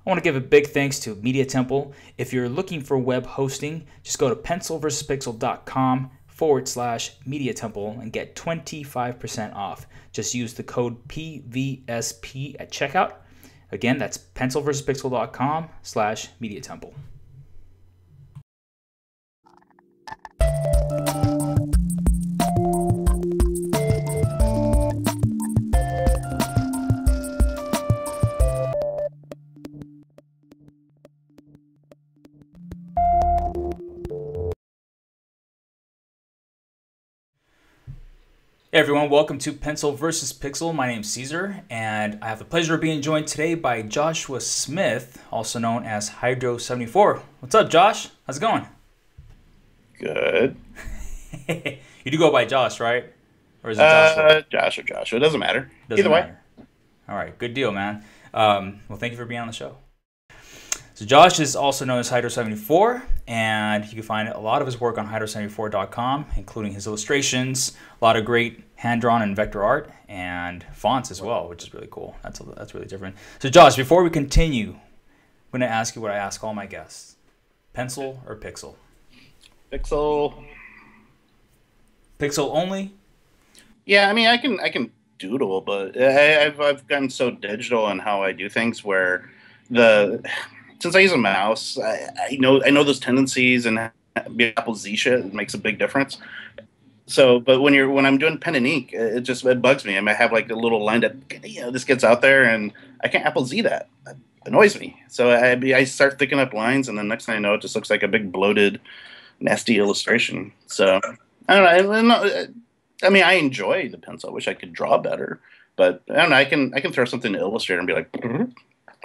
I want to give a big thanks to Media Temple. If you're looking for web hosting, just go to pencilversuspixel.com/Media Temple and get 25% off. Just use the code PVSP at checkout. Again, that's pencilversuspixel.com/Media Temple. Hey everyone, welcome to Pencil versus Pixel. My name's Caesar, and I have the pleasure of being joined today by Joshua Smith, also known as Hydro74. What's up, Josh? How's it going? Good. You do go by Josh, right? Or is it Joshua? Joshua, Joshua. It doesn't matter. Doesn't Either way. matter. All right, good deal, man. Well, thank you for being on the show. So Josh is also known as Hydro74, and you can find a lot of his work on Hydro74.com, including his illustrations, a lot of great hand-drawn and vector art, and fonts as well, which is really cool. That's really different. So Josh, before we continue, I'm going to ask you what I ask all my guests. Pencil or pixel? Pixel. Pixel only? Yeah, I mean, I can doodle, but I've gotten so digital in how I do things where the since I use a mouse, I know those tendencies and Apple Z shit, it makes a big difference. So, but when I'm doing pen and ink, it bugs me. I might have like a little line that this gets out there, and I can't Apple Z that. That annoys me. So I start thickening up lines, and then next thing I know, it just looks like a big bloated, nasty illustration. So I don't know. I mean, I enjoy the pencil. I wish I could draw better, but I don't know. I can throw something to Illustrator and be like,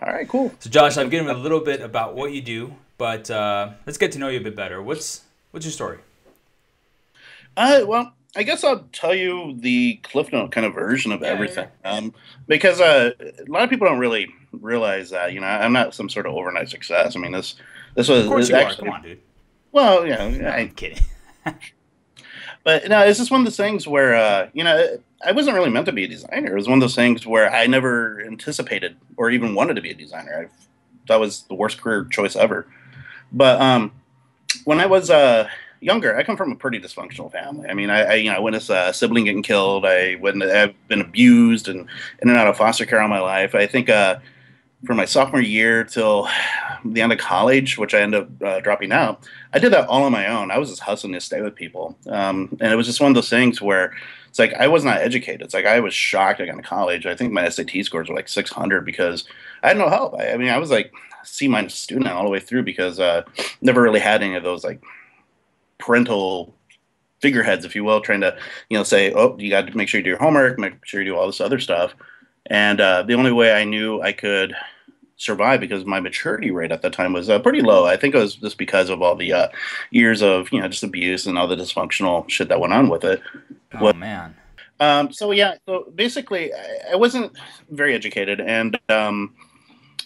all right, cool. So Josh, I've given a little bit about what you do, but let's get to know you a bit better. What's your story? Well, I guess I'll tell you the Cliff Note kind of version of everything. Because a lot of people don't really realize that, I'm not some sort of overnight success. I mean, this Of was course this you are. actually, Come on, dude. well, No, I, I'm kidding. but no, it's just one of those things where, I wasn't really meant to be a designer. It was one of those things where I never anticipated or even wanted to be a designer. That was the worst career choice ever. But when I was younger, I come from a pretty dysfunctional family. I mean, I witnessed a sibling getting killed. I've been abused and in and out of foster care all my life. I think from my sophomore year till the end of college, which I ended up dropping out, I did that all on my own. I was just hustling to stay with people, and it was just one of those things where it's like I was not educated. It's like I was shocked I got into college. I think my SAT scores were like 600 because I had no help. I mean, I was like C- student all the way through because never really had any of those like parental figureheads, if you will, trying to say, oh, you got to make sure you do your homework, make sure you do all this other stuff. And the only way I knew I could survive, because my maturity rate at that time was pretty low. I think it was just because of all the years of just abuse and all the dysfunctional shit that went on with it. Oh man. So yeah, so basically, I wasn't very educated, and I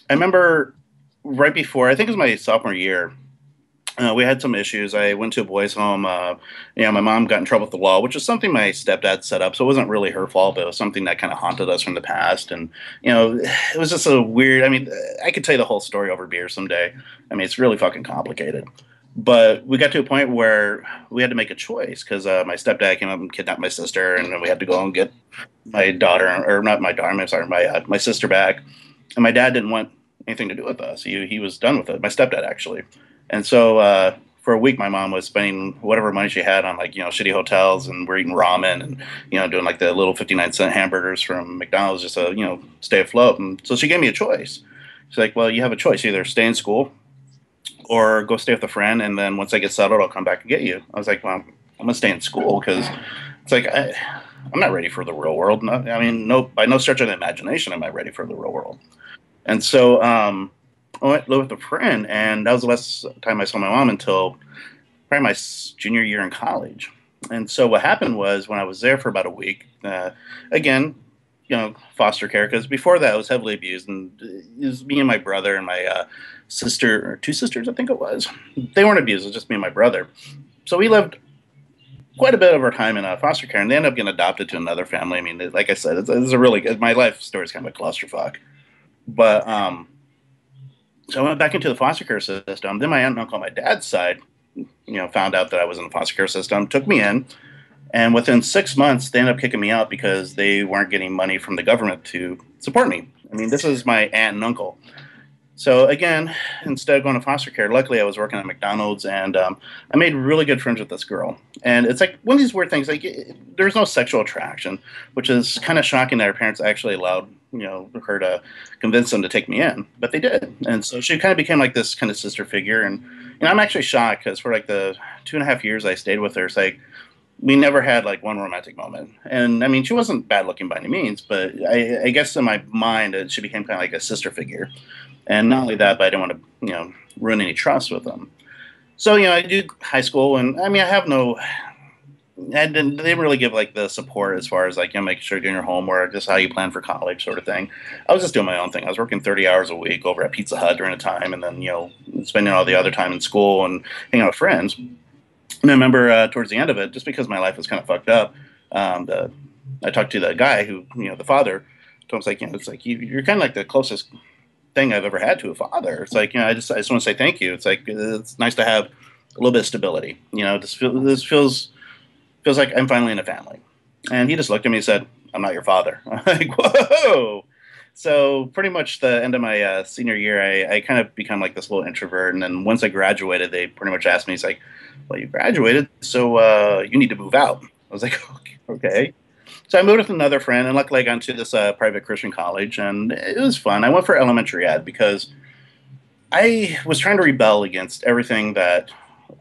remember right before, I think it was my sophomore year, we had some issues. I went to a boys' home. My mom got in trouble with the law, which is something my stepdad set up. So it wasn't really her fault, but it was something that kind of haunted us from the past. And, it was just a weird, I mean, I could tell you the whole story over beer someday. I mean, it's really fucking complicated. But we got to a point where we had to make a choice because my stepdad came up and kidnapped my sister, and then we had to go and get my daughter, or not my daughter, I'm sorry, my sister back. And my dad didn't want anything to do with us. He was done with it. My stepdad, actually. And so for a week, my mom was spending whatever money she had on like shitty hotels, and we're eating ramen and doing like the little 59-cent hamburgers from McDonald's just to stay afloat. And so she gave me a choice. She's like, "Well, you have a choice: either stay in school or go stay with a friend, and then once I get settled, I'll come back and get you." I was like, "Well, I'm gonna stay in school because it's like I'm not ready for the real world. No, I mean, no, by no stretch of the imagination am I ready for the real world." And so I went to live with a friend, and that was the last time I saw my mom until probably my junior year in college. And so what happened was when I was there for about a week, again, foster care, because before that I was heavily abused, and it was me and my brother and my sister, or two sisters, I think it was. They weren't abused; it was just me and my brother. So we lived quite a bit of our time in foster care, and they ended up getting adopted to another family. I mean, like I said, it's a really good. My life story is kind of a clusterfuck, but So I went back into the foster care system. Then my aunt and uncle on my dad's side, found out that I was in the foster care system, took me in, and within 6 months, they ended up kicking me out because they weren't getting money from the government to support me. I mean, this is my aunt and uncle. So again, instead of going to foster care, luckily I was working at McDonald's, and I made really good friends with this girl. And it's like one of these weird things. Like there's no sexual attraction, which is kind of shocking that her parents actually allowed her to convince them to take me in, but they did. And so she kind of became like this kind of sister figure. And I'm actually shocked because for like the 2.5 years I stayed with her, it's like we never had like one romantic moment. And I mean, she wasn't bad looking by any means, but I guess in my mind, she became kind of like a sister figure. And not only that, but I didn't want to, ruin any trust with them. So, I do high school, and I mean, they didn't really give like the support as far as like, making sure you're doing your homework, just how you plan for college sort of thing. I was just doing my own thing. I was working 30 hours a week over at Pizza Hut during the time, and then, spending all the other time in school and hanging out with friends. And I remember towards the end of it, just because my life was kind of fucked up, I talked to the guy who, the father, told him, it's like, you're kind of like the closest thing I've ever had to a father. It's like, I just want to say thank you. It's like, it's nice to have a little bit of stability. This feels like I'm finally in a family. And he just looked at me and said, I'm not your father. I'm like, whoa. So pretty much the end of my senior year, I kind of become like this little introvert. And then once I graduated, they pretty much asked me, he's like, well, you graduated, so you need to move out. I was like, okay. So I moved with another friend, and luckily I got into this private Christian college, and it was fun. I went for elementary ed because I was trying to rebel against everything that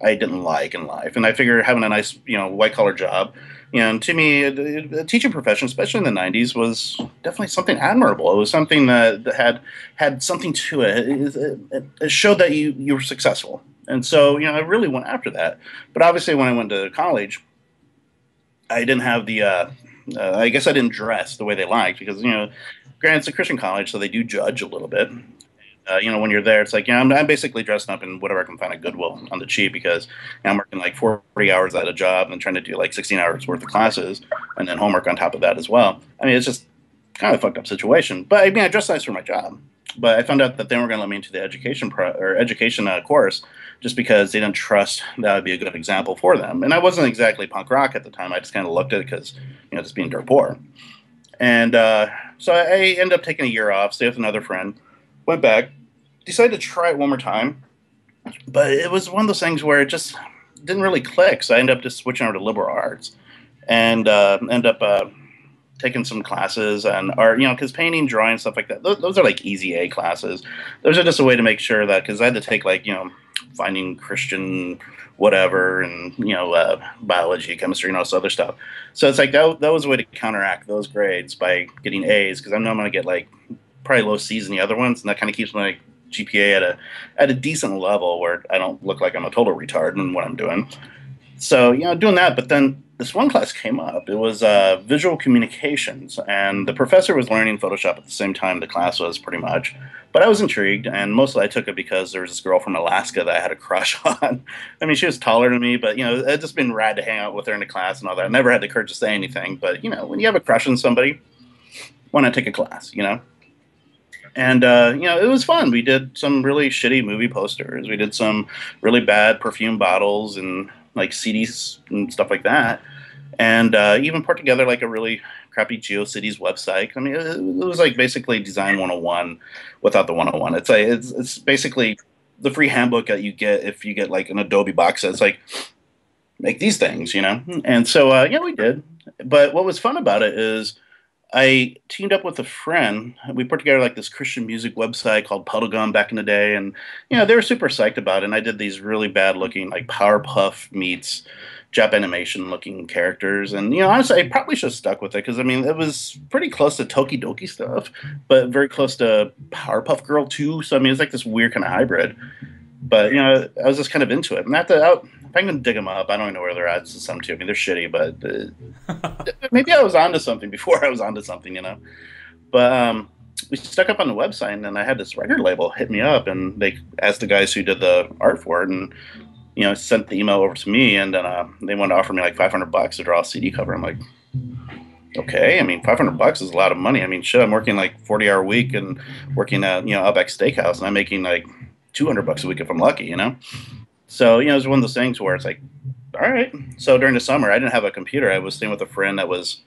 I didn't like in life, and I figured having a nice, white collar job, and to me, the teaching profession, especially in the '90s, was definitely something admirable. It was something that had something to it. It showed that you were successful, and so I really went after that. But obviously, when I went to college, I didn't have the I guess I didn't dress the way they liked because granted it's a Christian college, so they do judge a little bit. When you're there, it's like I'm basically dressing up in whatever I can find at Goodwill on the cheap because I'm working like 40 hours at a job and trying to do like 16 hours worth of classes and then homework on top of that as well. I mean, it's just kind of a fucked up situation. But I mean, I dressed nice for my job. But I found out that they weren't going to let me into the education course just because they didn't trust that would be a good example for them. And I wasn't exactly punk rock at the time. I just kind of looked at it because just being dirt poor. And so I ended up taking a year off, stayed with another friend, went back, decided to try it one more time. But it was one of those things where it just didn't really click. So I ended up just switching over to liberal arts and end up taking some classes and art, because painting, drawing, stuff like that, those are like easy A classes. Those are just a way to make sure that, because I had to take like, finding Christian whatever and, biology, chemistry, and all this other stuff. So it's like that was a way to counteract those grades by getting A's, because I know I'm going to get like probably low C's in the other ones, and that kind of keeps my GPA at a decent level where I don't look like I'm a total retard in what I'm doing. So, doing that, but then this one class came up. It was visual communications, and the professor was learning Photoshop at the same time the class was, pretty much. But I was intrigued, and mostly I took it because there was this girl from Alaska that I had a crush on. I mean, she was taller than me, but, it had just been rad to hang out with her in the class and all that. I never had the courage to say anything, but, when you have a crush on somebody, why not take a class, And, it was fun. We did some really shitty movie posters. We did some really bad perfume bottles and like CDs and stuff like that. And even put together like a really crappy GeoCities website. I mean, it was like basically Design 101 without the 101. It's basically the free handbook that you get if you get like an Adobe box that's like, make these things, And so, we did. But what was fun about it is I teamed up with a friend. We put together like this Christian music website called Puddlegum back in the day, and they were super psyched about it. And I did these really bad looking like Powerpuff meets Jap animation looking characters. And honestly, I probably should have stuck with it because I mean it was pretty close to Tokidoki stuff, but very close to Powerpuff Girl too. So I mean it's like this weird kind of hybrid. But I was just kind of into it. And if I can dig them up, I don't even know where they're at. Some too. I mean, they're shitty, but maybe I was onto something before I was onto something, But we stuck up on the website, and then I had this record label hit me up, and they asked the guys who did the art for it, and sent the email over to me, and then they wanted to offer me like $500 to draw a CD cover. I'm like, okay. I mean, $500 is a lot of money. I mean, shit, I'm working like 40-hour week and working at Outback Steakhouse, and I'm making like $200 a week if I'm lucky, you know? So, you know, it was one of those things where it's like, all right. So during the summer, I didn't have a computer. I was staying with a friend that was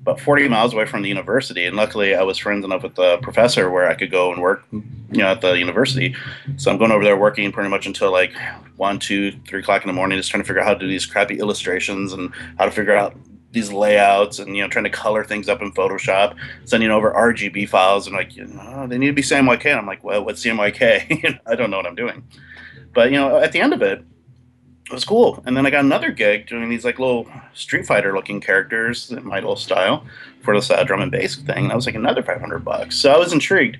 about 40 miles away from the university. And luckily, I was friends enough with the professor where I could go and work, you know, at the university. So I'm going over there working pretty much until like 1, 2, 3 o'clock in the morning, just trying to figure out how to do these crappy illustrations and how to figure out these layouts and, you know, trying to color things up in Photoshop, sending over RGB files and like, you know, they need to be CMYK. And I'm like, well, what's CMYK? I don't know what I'm doing. But, you know, at the end of it, it was cool. And then I got another gig doing these like little Street Fighter looking characters in my little style for this drum and bass thing. That was like another $500. So I was intrigued.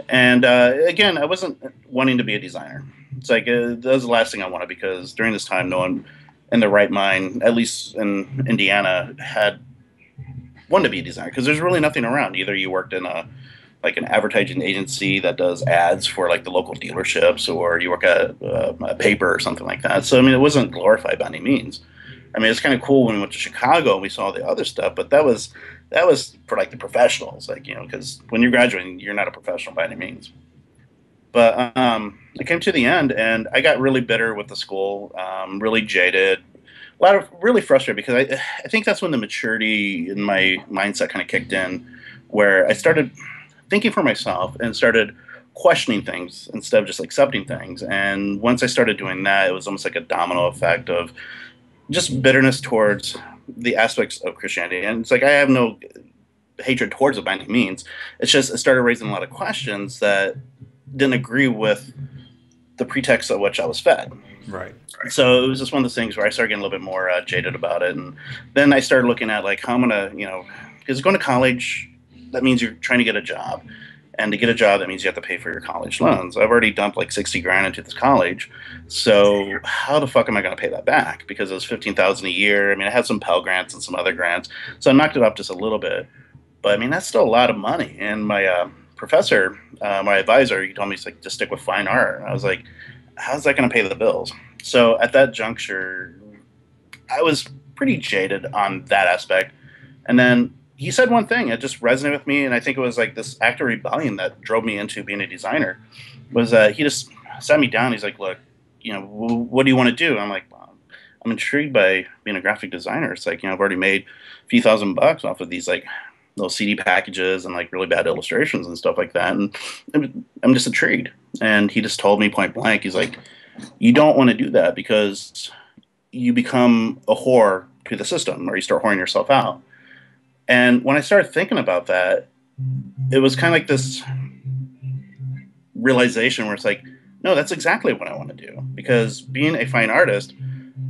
And again, I wasn't wanting to be a designer. It's like that was the last thing I wanted because during this time, no one in the right mind, at least in Indiana, had wanted to be a designer because there's really nothing around. Either you worked in a like an advertising agency that does ads for like the local dealerships, or you work at a paper or something like that. So I mean, it wasn't glorified by any means. I mean, it's kind of cool when we went to Chicago and we saw the other stuff, but that was for like the professionals, like, you know, because when you're graduating, you're not a professional by any means. But it came to the end, and I got really bitter with the school, really jaded, a lot of really frustrated because I think that's when the maturity in my mindset kind of kicked in, where I started thinking for myself and started questioning things instead of just accepting things. And once I started doing that, it was almost like a domino effect of just bitterness towards the aspects of Christianity. And it's like I have no hatred towards it by any means. It's just it started raising a lot of questions that didn't agree with the pretext of which I was fed. Right. So it was just one of those things where I started getting a little bit more jaded about it, and then I started looking at like how I'm gonna, you know, because going to college, that means you're trying to get a job, and to get a job, that means you have to pay for your college loans. I've already dumped like 60 grand into this college, so how the fuck am I going to pay that back? Because it was 15,000 a year. I mean, I had some Pell grants and some other grants, so I knocked it up just a little bit. But I mean, that's still a lot of money. And my professor, my advisor, he told me he's like, just stick with fine art. And I was like, how's that going to pay the bills? So at that juncture, I was pretty jaded on that aspect. And then he said one thing, it just resonated with me. And I think it was like this act of rebellion that drove me into being a designer was he just sat me down. He's like, look, you know, what do you want to do? And I'm like, well, I'm intrigued by being a graphic designer. It's like, you know, I've already made a few $1,000 off of these like little CD packages and like really bad illustrations and stuff like that. And I'm just intrigued. And he just told me point blank, he's like, you don't want to do that because you become a whore to the system or you start whoring yourself out. And when I started thinking about that, it was kind of like this realization where it's like, no, that's exactly what I want to do. Because being a fine artist,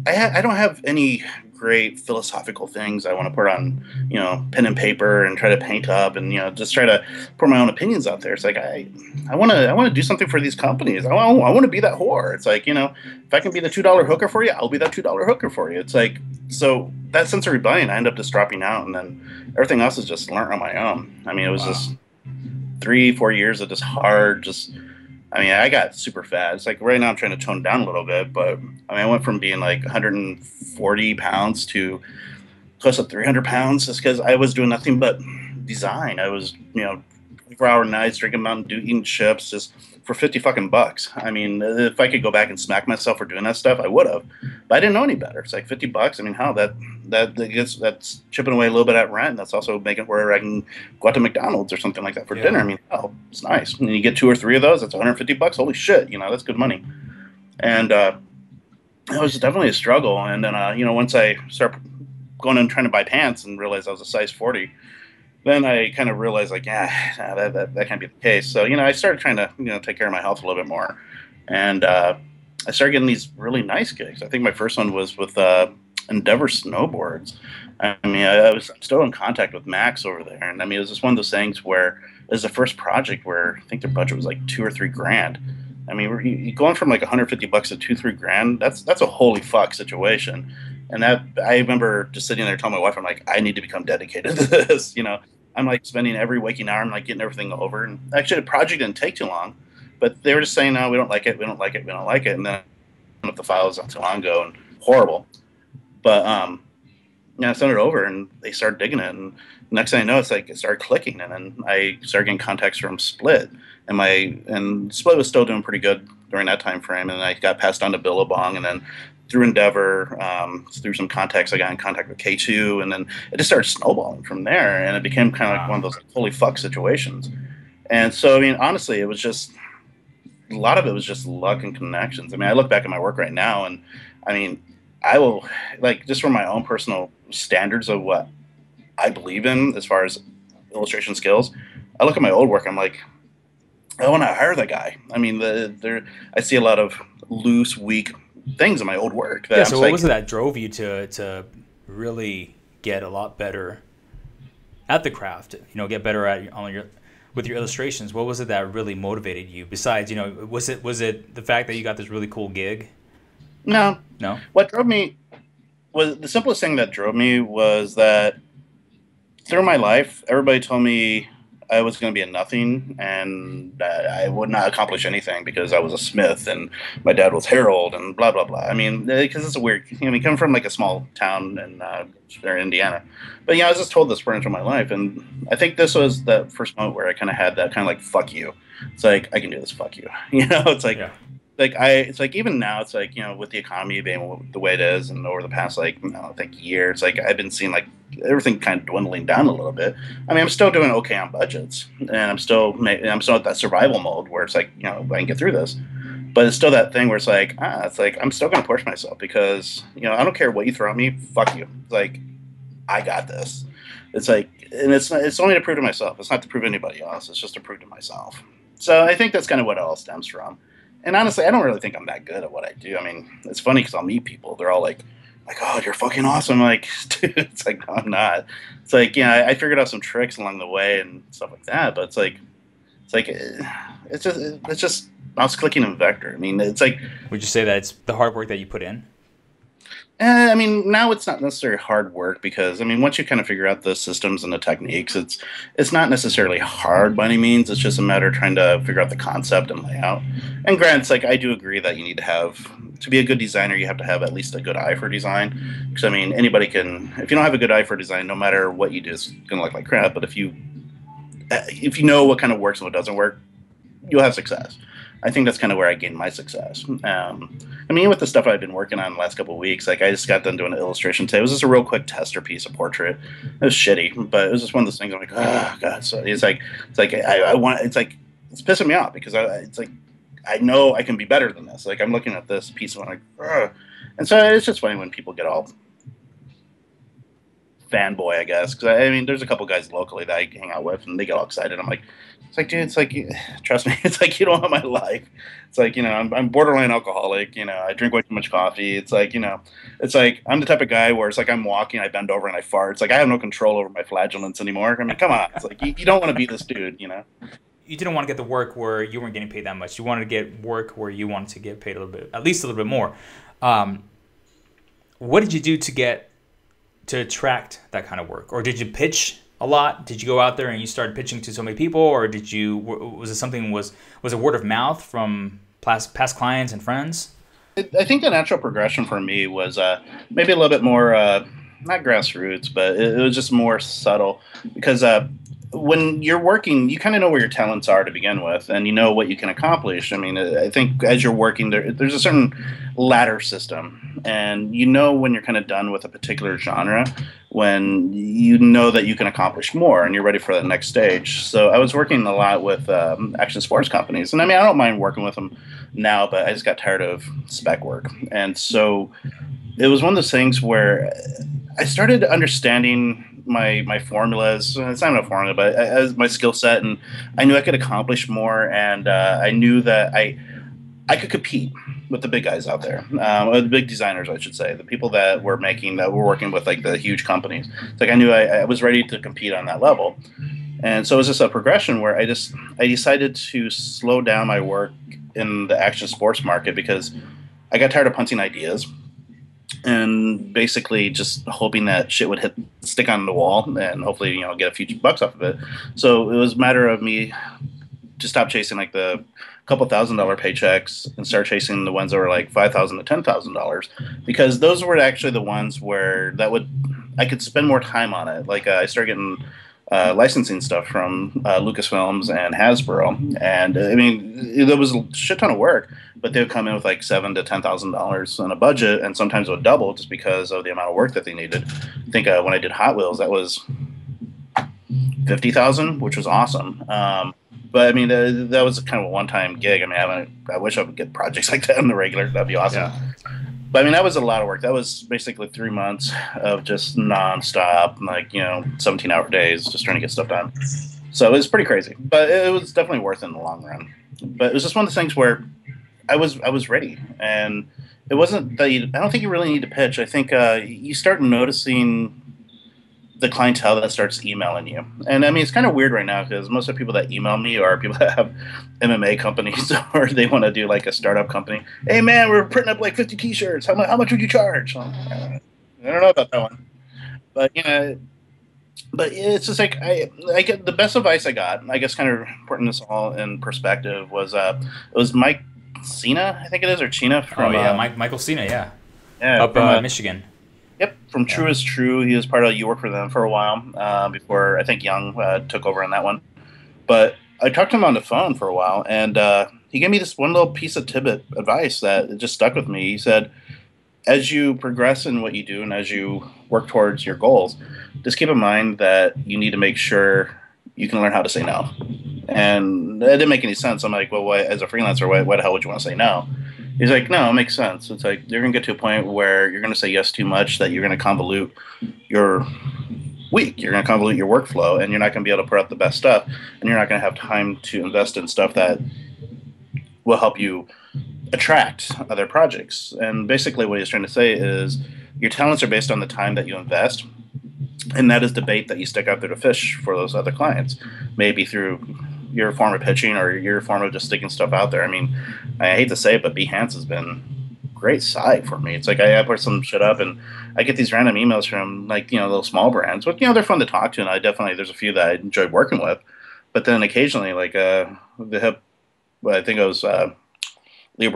I don't have any great philosophical things I want to put on, you know, pen and paper and try to paint up and, you know, just try to put my own opinions out there. It's like I want to do something for these companies. I want to be that whore. It's like, you know, if I can be the $2 hooker for you, I'll be that $2 hooker for you. It's like, so that sense of rebellion, I end up just dropping out, and then everything else is just learned on my own. I mean, it was just 3-4 years of just hard, just I mean, I got super fat. It's like right now I'm trying to tone down a little bit, but I mean, I went from being like 140 pounds to close to 300 pounds just because I was doing nothing but design. I was, you know, 4-hour nights drinking Mountain Dew, eating chips just for 50 fucking bucks. I mean, if I could go back and smack myself for doing that stuff, I would have. But I didn't know any better. It's like 50 bucks. I mean, how that's chipping away a little bit at rent. That's also making it where I can go out to McDonald's or something like that for dinner. I mean, oh, it's nice. And you get 2 or 3 of those, that's 150 bucks. Holy shit, you know, that's good money. And it was definitely a struggle. And then, you know, once I start going and trying to buy pants and realize I was a size 40, then I kind of realized like, yeah, that can't be the case. So, you know, I started trying to, you know, take care of my health a little bit more. And I started getting these really nice gigs. I think my first one was with Endeavor Snowboards. I mean, I was still in contact with Max over there. And I mean, it was just one of those things where it was the first project where I think their budget was like 2 or 3 grand. I mean, you're going from like 150 bucks to 2-3 grand. That's a holy fuck situation. And that I remember just sitting there telling my wife, I'm like, I need to become dedicated to this. You know, I'm like spending every waking hour, I'm like getting everything over. And actually, the project didn't take too long, but they were just saying, no, we don't like it, we don't like it, we don't like it. And then with the files not too long ago and horrible. But Yeah, I sent it over and they started digging it. And next thing I know, it's like it started clicking. And then I started getting contacts from Split. And Split was still doing pretty good during that time frame. And I got passed on to Billabong. And then through Endeavor, through some contacts, I got in contact with K2. And then it just started snowballing from there. And it became kind of like one of Wow. those like, holy fuck situations. And so, I mean, honestly, it was just a lot of it was just luck and connections. I mean, I look back at my work right now, and I mean, I will like just from my own personal standards of what I believe in as far as illustration skills. I look at my old work. I'm like, I want to hire that guy. I mean, I see a lot of loose, weak things in my old work Yeah. that I'm So just what was like, it that drove you to really get a lot better at the craft? Get better at on your with your illustrations. What was it that really motivated you? Besides, was it the fact that you got this really cool gig? no. No. What drove me was the simplest thing that drove me was that through my life, everybody told me I was going to be a nothing and that I would not accomplish anything because I was a smith and my dad was Harold and blah blah blah. I mean, because it's a weird. Coming from like a small town in Indiana, but yeah, I was just told this for much of my life, and I think this was the first moment where I kind of had that kind of like fuck you. It's like I can do this, fuck you. It's Yeah. it's like even now it's like with the economy being the way it is and over the past like I think year it's like I've been seeing like everything kind of dwindling down a little bit. I mean, I'm still doing okay on budgets and I'm still at that survival mode where it's like I can get through this, but it's still that thing where it's like I'm still gonna push myself because I don't care what you throw at me, fuck you. It's like I got this. It's like, and it's only to prove to myself. It's not to prove to anybody else. It's just to prove to myself. So I think that's kind of what it all stems from. And honestly, I don't really think I'm that good at what I do. I mean, it's funny because I'll meet people. They're all like, oh, you're fucking awesome. I'm like, dude, it's like, no, I'm not. It's like, I figured out some tricks along the way and stuff like that. But it's just mouse clicking and vector. I mean, it's like Would you say that it's the hard work that you put in? I mean, now it's not necessarily hard work because I mean, once you kind of figure out the systems and the techniques, it's not necessarily hard by any means. It's just a matter of trying to figure out the concept and layout. And granted, it's like I do agree that you need to be a good designer, you have to have at least a good eye for design. Because I mean, anybody can. If you don't have a good eye for design, no matter what you do, it's gonna look like crap. But if you know what kind of works and what doesn't work, you'll have success. I think that's kind of where I gained my success. I mean, with the stuff I've been working on the last couple of weeks, like I just got done doing an illustration today. It was just a real quick tester piece, a portrait. It was shitty, but it was just one of those things. I'm like, oh god. So it's like I want. It's like it's pissing me off because it's like I know I can be better than this. Like I'm looking at this piece and I'm like, ugh. And so it's just funny when people get all fanboy, I guess. Because I mean, there's a couple guys locally that I hang out with, and they get all excited. I'm like, it's like, dude, it's like, trust me, it's like you don't know my life. It's like I'm borderline alcoholic. I drink way too much coffee. It's like I'm the type of guy where it's like I'm walking, I bend over and I fart. It's like I have no control over my flagellants anymore. I mean, come on. It's like you don't want to be this dude. You didn't want to get the work where you weren't getting paid that much. You wanted to get work where you wanted to get paid a little bit, at least a little bit more. Um, what did you do to attract that kind of work, or did you pitch a lot? Did you go out there and you started pitching to so many people, or was it something was it word of mouth from past clients and friends? I think the natural progression for me was maybe a little bit more not grassroots, but it was just more subtle because when you're working, you kind of know where your talents are to begin with, and you know what you can accomplish. I mean, I think as you're working, there's a certain ladder system, and you know when you're kind of done with a particular genre, when you know that you can accomplish more, and you're ready for that next stage. So I was working a lot with action sports companies, and I mean, I don't mind working with them now, but I just got tired of spec work, and so it was one of those things where I started understanding my formulas. It's not a formula, but as my skill set, and I knew I could accomplish more, and I knew that I could compete with the big guys out there, or the big designers, I should say, the people that were working with like the huge companies. It's like I knew I was ready to compete on that level, and so it was just a progression where I decided to slow down my work in the action sports market because I got tired of punting ideas and basically just hoping that shit would stick on the wall and hopefully get a few bucks off of it. So it was a matter of me to stop chasing like the couple $1,000 paychecks and start chasing the ones that were like $5,000 to $10,000 because those were actually the ones where that would I could spend more time on it. Like I started getting licensing stuff from Lucasfilms and Hasbro, and I mean, there was a shit ton of work, but they would come in with like $7,000 to $10,000 on a budget, and sometimes it would double just because of the amount of work that they needed. I think when I did Hot Wheels, that was 50,000, which was awesome. But I mean, that was kind of a one-time gig. I mean, I wish I would get projects like that on the regular. That'd be awesome. Yeah. But I mean, that was a lot of work. That was basically 3 months of just nonstop, like 17-hour days, just trying to get stuff done. So it was pretty crazy, but it was definitely worth it in the long run. But it was just one of the things where I was ready, and it wasn't that I don't think you really need to pitch. I think you start noticing the clientele that starts emailing you. And I mean, it's kind of weird right now because most of the people that email me are people that have MMA companies or they want to do like a startup company. Hey man, we're printing up like 50 t-shirts. How much would you charge? I don't know about that one, but but it's just like I get the best advice I got. I guess kind of putting this all in perspective was it was Mike Cena, I think it is, or China from Michael Cena, yeah, up from Michigan. Yep, from True is True. He was part of You Work for Them for a while before I think Young took over on that one. But I talked to him on the phone for a while, and he gave me this one little piece of tidbit advice that just stuck with me. He said, as you progress in what you do and as you work towards your goals, just keep in mind that you need to make sure you can learn how to say no. And that didn't make any sense. I'm like, well, as a freelancer, why the hell would you want to say no? He's like, no, it makes sense. It's like you're going to get to a point where you're going to say yes too much, that you're going to convolute your week. You're going to convolute your workflow, and you're not going to be able to put out the best stuff, and you're not going to have time to invest in stuff that will help you attract other projects. And basically what he's trying to say is your talents are based on the time that you invest, and that is the bait that you stick out there to fish for those other clients, maybe through your form of pitching or your form of just sticking stuff out there. I mean, I hate to say it, but Behance has been a great site for me. It's like I put some shit up and I get these random emails from like, little small brands, but they're fun to talk to. And there's a few that I enjoy working with, but then occasionally like, I think it was, Leo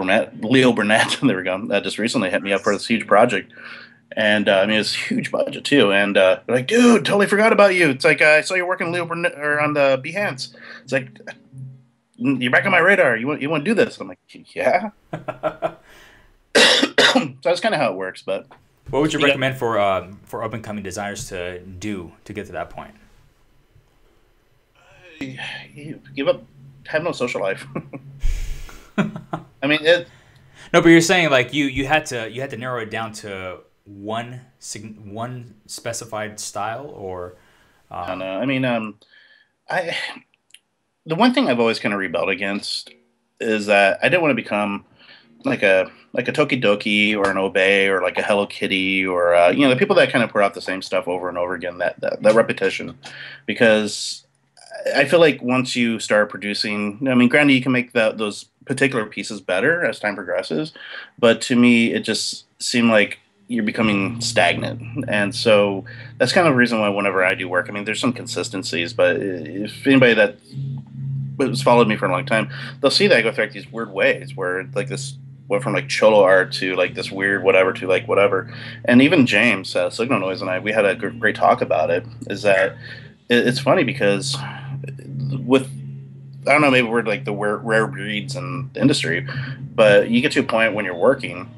Burnett, there we go, just recently hit me up for this huge project. And I mean, it's a huge budget too. And they're like, dude, totally forgot about you. It's like I saw you working Leo Burnett or on the Behance. It's like, you're back on my radar. You want to do this? I'm like, yeah. So that's kind of how it works. But what would you recommend for up and coming designers to do to get to that point? Give up. Have no social life. I mean, no, but you're saying like you had to narrow it down to one specified style, or I don't know. I mean, the one thing I've always kind of rebelled against is that I didn't want to become like a Tokidoki or an Obey or like a Hello Kitty or the people that kind of put out the same stuff over and over again, that repetition, because I feel like once you start producing, I mean, granted, you can make those particular pieces better as time progresses, but to me, it just seemed like you're becoming stagnant. And so that's kind of the reason why whenever I do work, I mean, there's some consistencies, but if anybody that has followed me for a long time, they'll see that I go through like these weird ways where like this went from like cholo art to like this weird whatever to like whatever. And even James, Signal Noise, and we had a great talk about it, is that it's funny because with, I don't know, maybe we're like the rare breeds in the industry, but you get to a point when you're working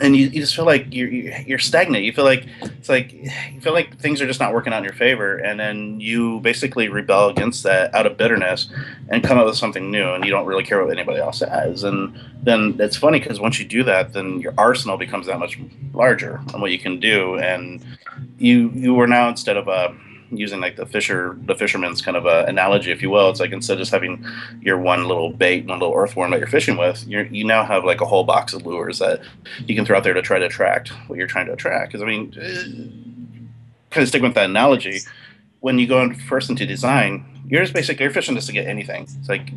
and you just feel like you're stagnant. You feel like things are just not working out in your favor, and then you basically rebel against that out of bitterness and come up with something new, and you don't really care what anybody else has. And then it's funny because once you do that, then your arsenal becomes that much larger on what you can do, and you are now, instead of using like the fisherman's kind of a analogy, if you will, it's like instead of just having your one little bait, one little earthworm that you're fishing with, you now have like a whole box of lures that you can throw out there to try to attract what you're trying to attract. Because I mean, kind of sticking with that analogy, when you go first into design, you're fishing just to get anything. It's like,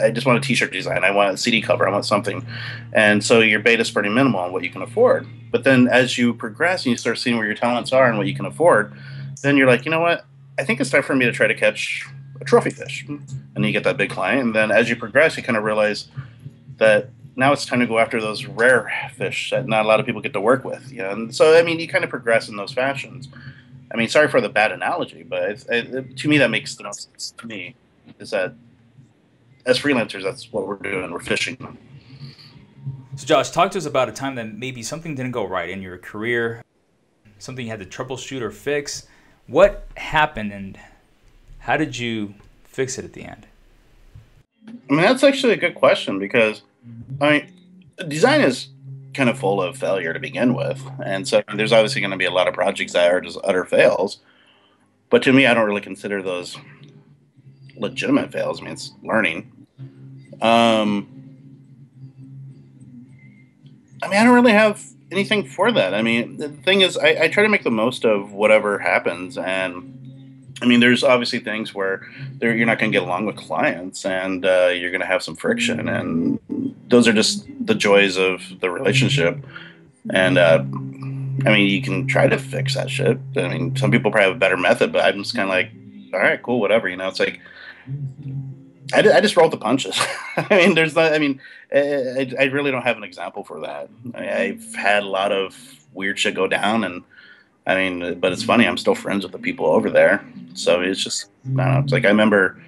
I just want a t-shirt design, I want a CD cover, I want something, and so your bait is pretty minimal on what you can afford. But then as you progress and you start seeing where your talents are and what you can afford, then you're like, you know what? I think it's time for me to try to catch a trophy fish. And you get that big client. And then as you progress, you kind of realize that now it's time to go after those rare fish that not a lot of people get to work with. And so, I mean, you kind of progress in those fashions. I mean, sorry for the bad analogy, but to me, that makes the most sense to me is that as freelancers, that's what we're doing. We're fishing. So, Josh, talk to us about a time that maybe something didn't go right in your career, something you had to troubleshoot or fix. What happened, and how did you fix it at the end? I mean, that's actually a good question because, I mean, design is kind of full of failure to begin with. And so there's obviously going to be a lot of projects that are just utter fails. But to me, I don't really consider those legitimate fails. I mean, it's learning. Um, I mean, I don't really have anything for that. I mean, the thing is, I try to make the most of whatever happens. And I mean, there's obviously things where you're not going to get along with clients and you're going to have some friction. And those are just the joys of the relationship. And I mean, you can try to fix that shit. I mean, some people probably have a better method, but I'm just kind of like, all right, cool, whatever. It's like, I just roll the punches. I mean, there's not. I mean, I really don't have an example for that. I've had a lot of weird shit go down, and I mean, but it's funny. I'm still friends with the people over there, so it's just I don't know. It's like I remember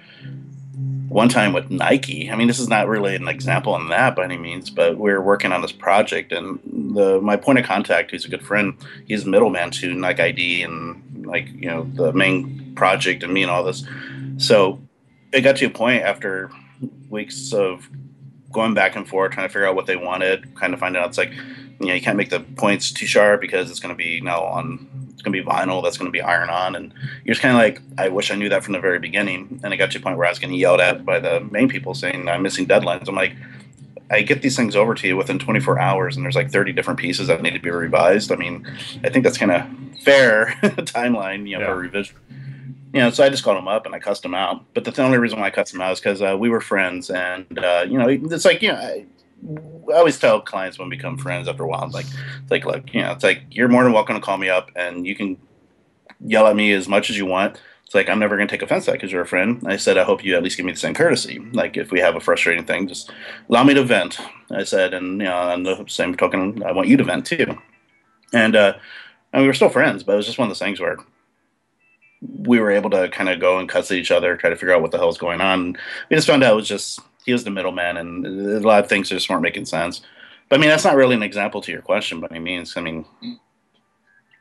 one time with Nike. I mean, this is not really an example on that by any means, but we were working on this project, and my point of contact, who's a good friend, he's a middleman to Nike ID and like the main project and me and all this. So it got to a point after weeks of going back and forth, trying to figure out what they wanted, kind of finding out it's like, you can't make the points too sharp because it's going to be it's going to be vinyl that's going to be iron on. And you're just kind of like, I wish I knew that from the very beginning. And it got to a point where I was getting yelled at by the main people saying I'm missing deadlines. I'm like, I get these things over to you within 24 hours and there's like 30 different pieces that need to be revised. I mean, I think that's kind of fair timeline, for revision. So I just called him up and I cussed him out. But the only reason why I cussed him out is because we were friends. And, it's like, I always tell clients when we become friends after a while, look, it's like, you're more than welcome to call me up and you can yell at me as much as you want. It's like, I'm never going to take offense to that because you're a friend. I said, I hope you at least give me the same courtesy. Like, if we have a frustrating thing, just allow me to vent. I said, and, on the same token, I want you to vent too. And we were still friends, but it was just one of those things where we were able to kind of go and cuss at each other, try to figure out what the hell was going on. We just found out it was just he was the middleman, and a lot of things just weren't making sense. But I mean, that's not really an example to your question by any means. I mean,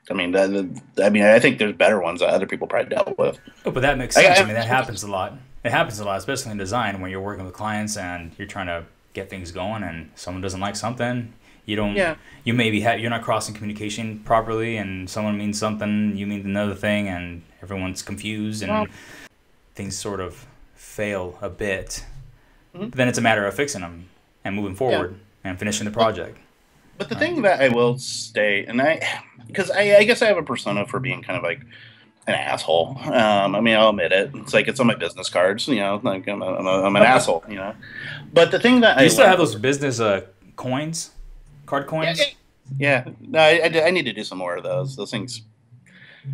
I think there's better ones that other people probably dealt with. Oh, but that makes sense. I mean, that happens a lot. It happens a lot, especially in design, when you're working with clients and you're trying to get things going, and someone doesn't like something. You don't. Yeah. You maybe you're not crossing communication properly, and someone means something, you mean another thing, and everyone's confused, and things sort of fail a bit. Mm-hmm. But then it's a matter of fixing them and moving forward and finishing the project. But the thing that I will state, and because I guess I have a persona for being kind of like an asshole. I mean, I'll admit it. It's like it's on my business cards. Like I'm an asshole. But the thing that you still have those business coins. Card coins? Yeah. No, I need to do some more of those. Those things.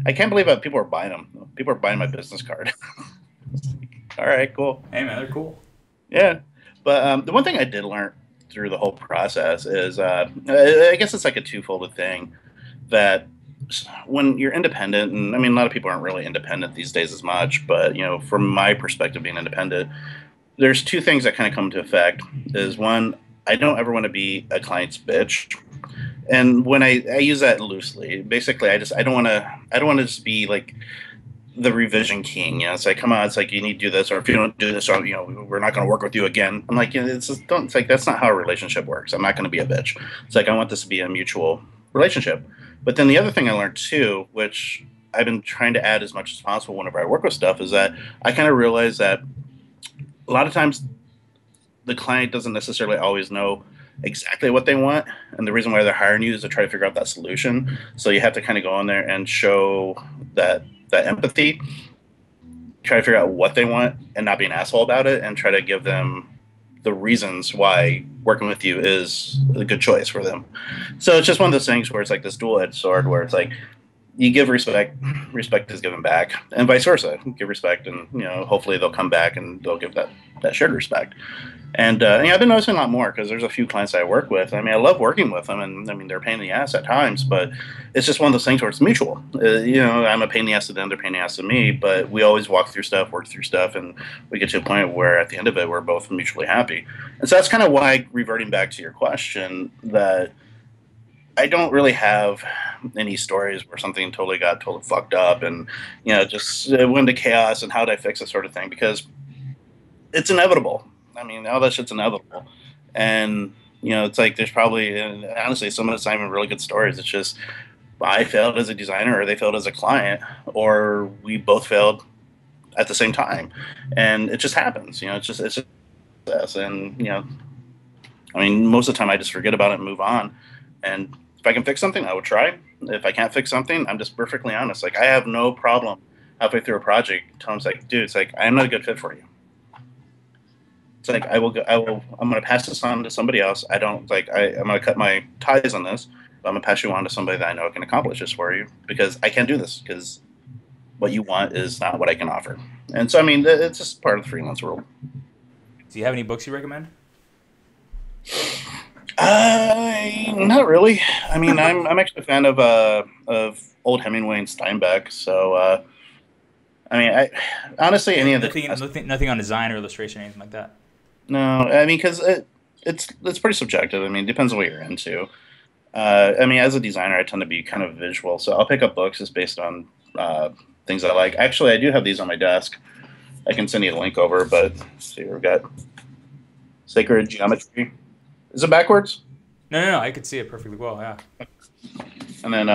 I can't believe that people are buying them. People are buying my business card. All right, cool. Hey, man, they're cool. Yeah. But the one thing I did learn through the whole process is I guess it's like a twofold thing that when you're independent, and I mean, a lot of people aren't really independent these days as much, but, from my perspective, being independent, there's two things that kind of come into effect is one, I don't ever want to be a client's bitch. And when I use that loosely, basically, I don't want to just be like the revision king. It's like, come on, it's like you need to do this, or if you don't do this, or we're not going to work with you again. I'm like, it's like that's not how a relationship works. I'm not going to be a bitch. It's like I want this to be a mutual relationship. But then the other thing I learned too, which I've been trying to add as much as possible whenever I work with stuff, is that I kind of realize that a lot of times the client doesn't necessarily always know exactly what they want, and the reason why they're hiring you is to try to figure out that solution. So you have to kind of go in there and show that empathy, try to figure out what they want and not be an asshole about it, and try to give them the reasons why working with you is a good choice for them. So it's just one of those things where it's like this dual-edged sword where it's like you give respect is given back, and vice versa. Give respect, and hopefully they'll come back and they'll give that shared respect. And I've been noticing a lot more because there's a few clients I work with. I mean, I love working with them, and I mean, they're a pain in the ass at times, but it's just one of those things where it's mutual. I'm a pain in the ass to them, they're a pain in the ass to me, but we always walk through stuff, work through stuff, and we get to a point where at the end of it, we're both mutually happy. And so that's kind of why, reverting back to your question, that I don't really have any stories where something totally got totally fucked up and, just went into chaos and how did I fix it sort of thing, because it's inevitable. I mean, all that shit's inevitable. And, it's like there's probably, and honestly, some of it's not even really good stories. It's just I failed as a designer or they failed as a client or we both failed at the same time. And it just happens, it's just this. And, I mean, most of the time I just forget about it and move on. And if I can fix something, I would try. If I can't fix something, I'm just perfectly honest. Like, I have no problem halfway through a project telling them, like, dude, it's like, I'm not a good fit for you. It's like, I'm going to pass this on to somebody else. I'm going to cut my ties on this. But I'm going to pass you on to somebody that I know can accomplish this for you because I can't do this because what you want is not what I can offer. And so, I mean, it's just part of the freelance world. Do you have any books you recommend? Not really. I mean, I'm actually a fan of old Hemingway and Steinbeck. So, I mean, honestly any of Nothing on design or illustration or anything like that. No, I mean, because it's pretty subjective. I mean, it depends on what you're into. I mean, as a designer, I tend to be kind of visual, so I'll pick up books just based on things I like. Actually, I do have these on my desk. I can send you a link over, but let's see, we've got Sacred Geometry. Is it backwards? No. I could see it perfectly well. Yeah. And then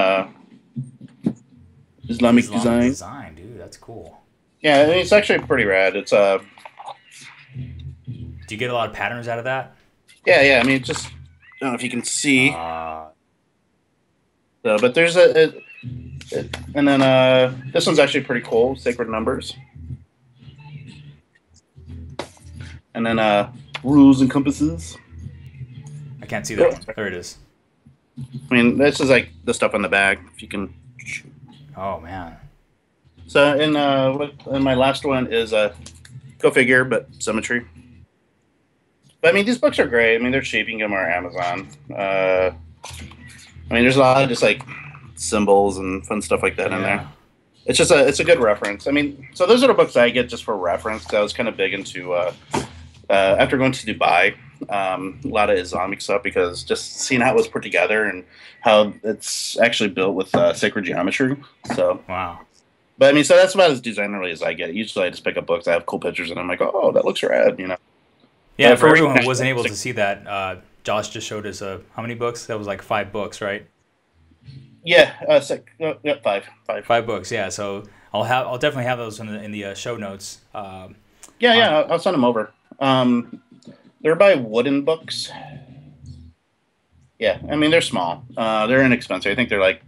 Islamic Design. Design, dude, that's cool. Yeah, I mean, it's actually pretty rad. It's Do you get a lot of patterns out of that? Yeah. I mean, just I don't know if you can see. So, but there's and then this one's actually pretty cool. Sacred Numbers. And then Rules and Compasses. I can't see that one. There it is. I mean, this is like the stuff on the back. If you can. Oh man. So, and my last one is go figure, but Symmetry. But I mean, these books are great. I mean, they're cheap. You can get them on Amazon. I mean, there's a lot of just like symbols and fun stuff like that in there. It's just it's a good reference. I mean, so those are the books I get just for reference. 'Cause I was kind of big into after going to Dubai, a lot of Islamic stuff because just seeing how it was put together and how it's actually built with sacred geometry. So wow. But I mean, so that's about as designerly as I get. Usually, I just pick up books that have cool pictures, and I'm like, oh, that looks rad, Yeah, for everyone who wasn't able to see that, Josh just showed us how many books? That was like 5 books, right? Yeah, five. 5 books, yeah. So I'll definitely have those in the show notes. I'll send them over. They're by Wooden Books. Yeah, I mean they're small. They're inexpensive. I think they're like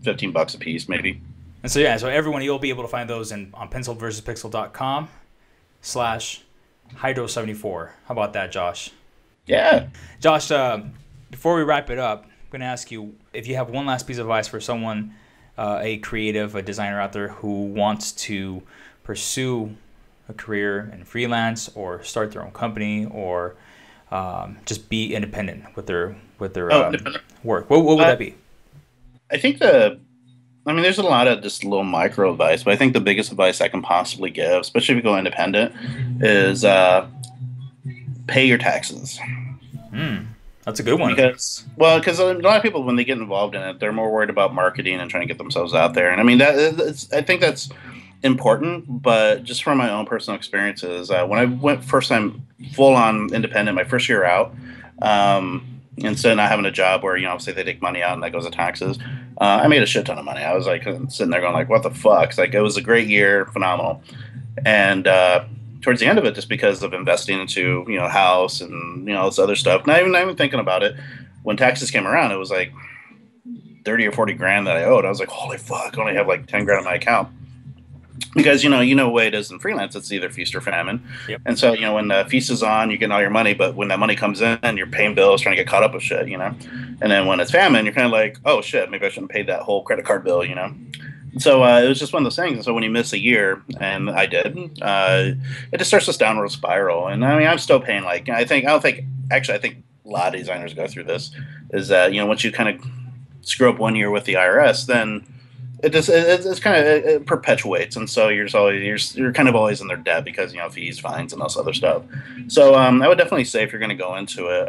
$15 a piece, maybe. And so so everyone, you'll be able to find those on pencilversuspixel.com/Hydro74. How about that, Josh? Yeah. Josh, before we wrap it up, I'm going to ask you if you have one last piece of advice for someone, a creative, a designer out there who wants to pursue a career in freelance or start their own company or just be independent with their work. What would that be? I think there's a lot of just little micro advice, but I think the biggest advice I can possibly give, especially if you go independent, is pay your taxes. That's a good one. Because a lot of people, when they get involved in it, they're more worried about marketing and trying to get themselves out there. And I mean, I think that's important, but just from my own personal experiences, when I went first time full on independent, my first year out, instead of not having a job where, obviously they take money out and that goes to taxes, I made a shit ton of money. I was like sitting there going like, what the fuck? It's like, it was a great year, phenomenal. And towards the end of it, just because of investing into, house and, this other stuff, not even thinking about it, when taxes came around, it was like 30 or 40 grand that I owed. I was like, holy fuck, I only have like 10 grand in my account. Because, the way it is in freelance, it's either feast or famine. Yep. And so, when the feast is on, you're getting all your money, but when that money comes in, you're paying bills, trying to get caught up with shit, And then when it's famine, you're kind of like, oh shit, maybe I shouldn't pay that whole credit card bill, So it was just one of those things. And so when you miss a year, and I did, it just starts this downward spiral. And I mean, I'm still paying like I don't think actually I think a lot of designers go through this. Is that once you kind of screw up one year with the IRS, then it's kind of it perpetuates, and so you're just always you're kind of always in their debt because fees, fines, and all this other stuff. So I would definitely say if you're going to go into it,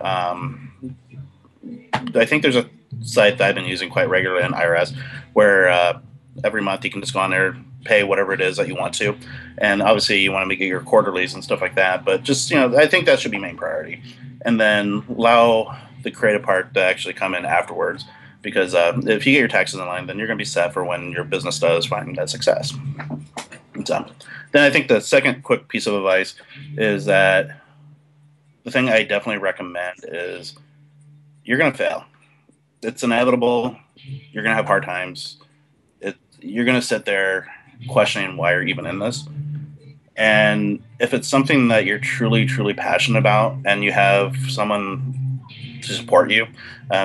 I think there's a site that I've been using quite regularly on IRS where every month you can just go on there, pay whatever it is that you want to, and obviously you want to make your quarterlies and stuff like that. But just I think that should be main priority, and then allow the creative part to actually come in afterwards. Because if you get your taxes in line, then you're going to be set for when your business does find that success. And so, then I think the second quick piece of advice is that the thing I definitely recommend is you're going to fail. It's inevitable. You're going to have hard times. You're going to sit there questioning why you're even in this. And if it's something that you're truly, truly passionate about and you have someone to support you,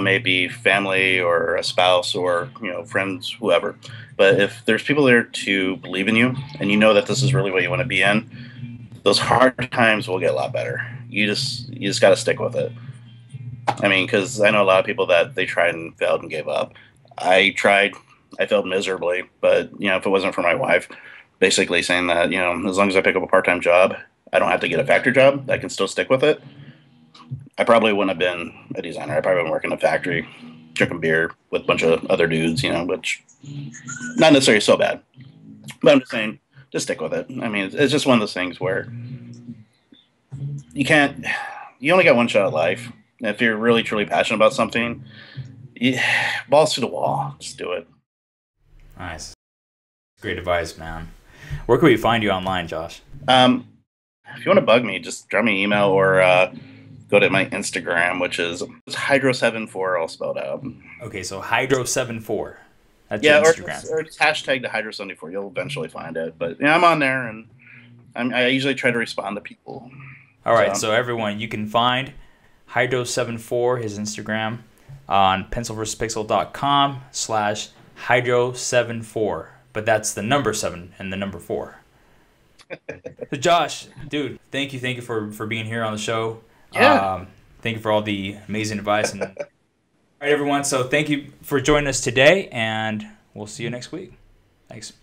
maybe family or a spouse or friends, whoever. But if there's people there to believe in you and you know that this is really what you want to be in, those hard times will get a lot better. You just got to stick with it. I mean, because I know a lot of people that they tried and failed and gave up. I tried, I failed miserably, but if it wasn't for my wife, basically saying that as long as I pick up a part-time job, I don't have to get a factory job. I can still stick with it. I probably wouldn't have been a designer. I probably would working in a factory, drinking beer with a bunch of other dudes, which not necessarily so bad. But I'm just saying, just stick with it. I mean, it's just one of those things where you only got one shot at life. And if you're really, truly passionate about something, balls to the wall. Just do it. Nice. Great advice, man. Where can we find you online, Josh? If you want to bug me, just drop me an email or go to my Instagram, which is Hydro74 all spelled out. Okay, so Hydro74. That's Yeah, your Instagram. or just hashtag the Hydro74. You'll eventually find it. But I'm on there, and I usually try to respond to people. All right, so everyone, you can find Hydro74, his Instagram, on pencilversuspixel.com/Hydro74. But that's the number 7 and the number 4. So Josh, dude, thank you for being here on the show. Yeah. Thank you for all the amazing advice. And all right, everyone. So thank you for joining us today, and we'll see you next week. Thanks.